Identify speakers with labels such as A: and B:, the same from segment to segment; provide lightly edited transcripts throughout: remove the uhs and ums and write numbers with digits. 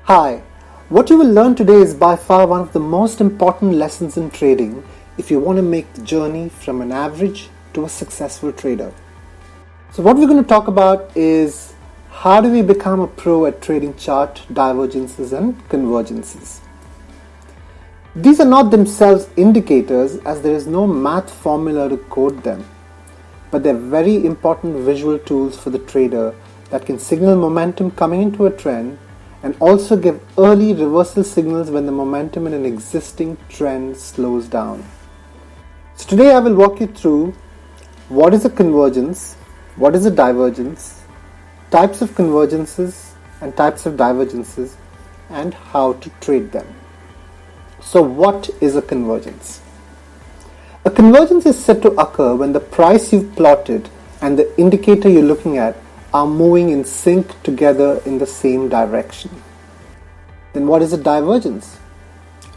A: Hi, what you will learn today is by far one of the most important lessons in trading if you want to make the journey from an average to a successful trader. So what we're going to talk about is how do we become a pro at trading chart divergences and convergences. These are not themselves indicators as there is no math formula to code them, but they're very important visual tools for the trader that can signal momentum coming into a trend and also give early reversal signals when the momentum in an existing trend slows down. So today I will walk you through what is a convergence, what is a divergence, types of convergences and types of divergences, and how to trade them. So what is a convergence? A convergence is said to occur when the price you've plotted and the indicator you're looking at are moving in sync together in the same direction. Then what is a divergence?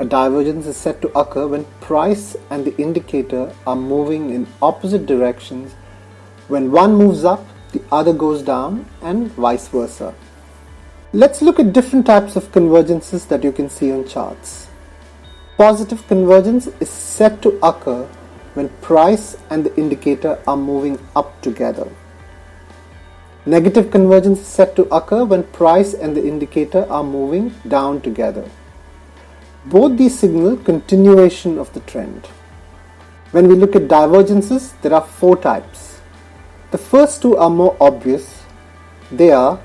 A: A divergence is said to occur when price and the indicator are moving in opposite directions. When one moves up, the other goes down, and vice versa. Let's look at different types of convergences that you can see on charts. Positive convergence is said to occur when price and the indicator are moving up together. Negative convergence is said to occur when price and the indicator are moving down together. Both these signal continuation of the trend. When we look at divergences, there are four types. The first two are more obvious. They are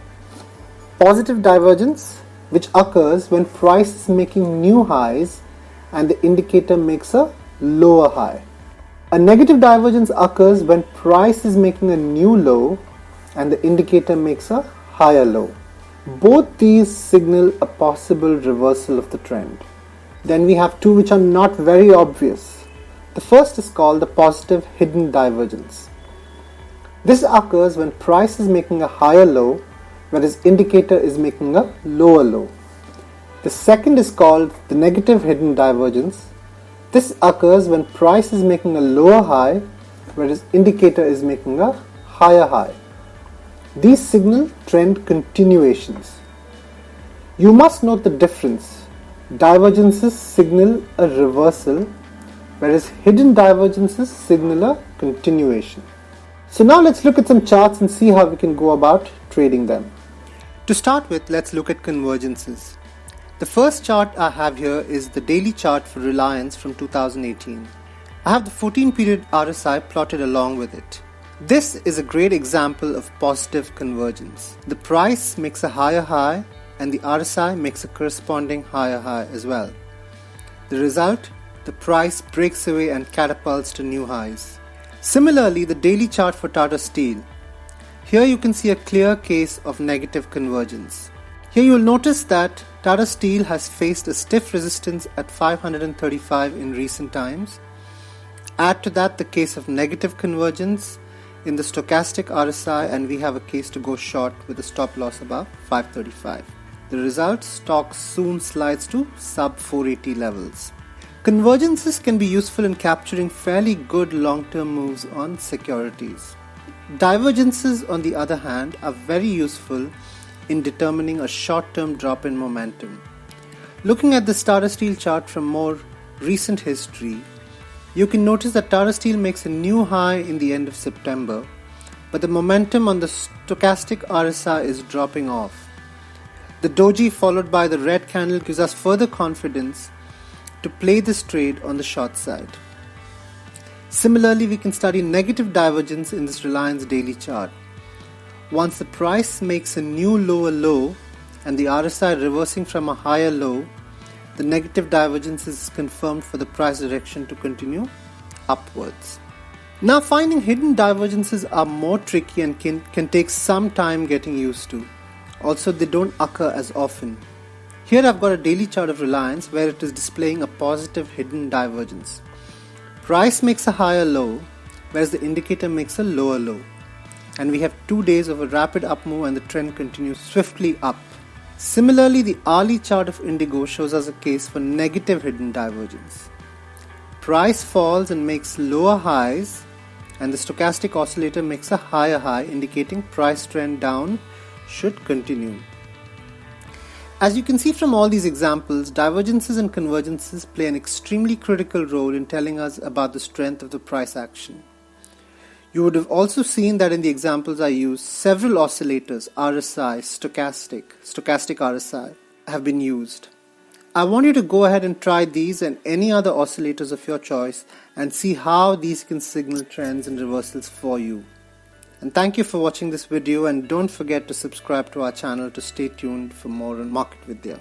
A: positive divergence, which occurs when price is making new highs and the indicator makes a lower high. A negative divergence occurs when price is making a new low and the indicator makes a higher low. Both these signal a possible reversal of the trend. Then we have two which are not very obvious. The first is called the positive hidden divergence. This occurs when price is making a higher low, whereas indicator is making a lower low. The second is called the negative hidden divergence. This occurs when price is making a lower high, whereas indicator is making a higher high. These signal trend continuations. You must note the difference. Divergences signal a reversal, whereas hidden divergences signal a continuation. So now let's look at some charts and see how we can go about trading them. To start with, let's look at convergences. The first chart I have here is the daily chart for Reliance from 2018. I have the 14-period RSI plotted along with it. This is a great example of positive convergence. The price makes a higher high and the RSI makes a corresponding higher high as well. The result, the price breaks away and catapults to new highs. Similarly, the daily chart for Tata Steel. Here you can see a clear case of negative convergence. Here you will notice that Tata Steel has faced a stiff resistance at 535 in recent times. Add to that the case of negative convergence in the stochastic RSI, and we have a case to go short with a stop loss above 535. The result, stock soon slides to sub 480 levels. Convergences can be useful in capturing fairly good long-term moves on securities. Divergences, on the other hand, are very useful in determining a short-term drop in momentum. Looking at the Tata Steel chart from more recent history, you can notice that Tata Steel makes a new high in the end of September, but the momentum on the stochastic RSI is dropping off. The doji followed by the red candle gives us further confidence to play this trade on the short side. Similarly, we can study negative divergence in this Reliance daily chart. Once the price makes a new lower low and the RSI reversing from a higher low, the negative divergence is confirmed for the price direction to continue upwards. Now, finding hidden divergences are more tricky and can take some time getting used to. Also, they don't occur as often. Here I've got a daily chart of Reliance where it is displaying a positive hidden divergence. Price makes a higher low, whereas the indicator makes a lower low. And we have 2 days of a rapid up move and the trend continues swiftly up. Similarly, the hourly chart of Indigo shows us a case for negative hidden divergence. Price falls and makes lower highs, and the stochastic oscillator makes a higher high, indicating price trend down should continue. As you can see from all these examples, divergences and convergences play an extremely critical role in telling us about the strength of the price action. You would have also seen that in the examples I used, several oscillators, RSI, stochastic RSI, have been used. I want you to go ahead and try these and any other oscillators of your choice and see how these can signal trends and reversals for you. And thank you for watching this video, and don't forget to subscribe to our channel to stay tuned for more on Market Vidhya.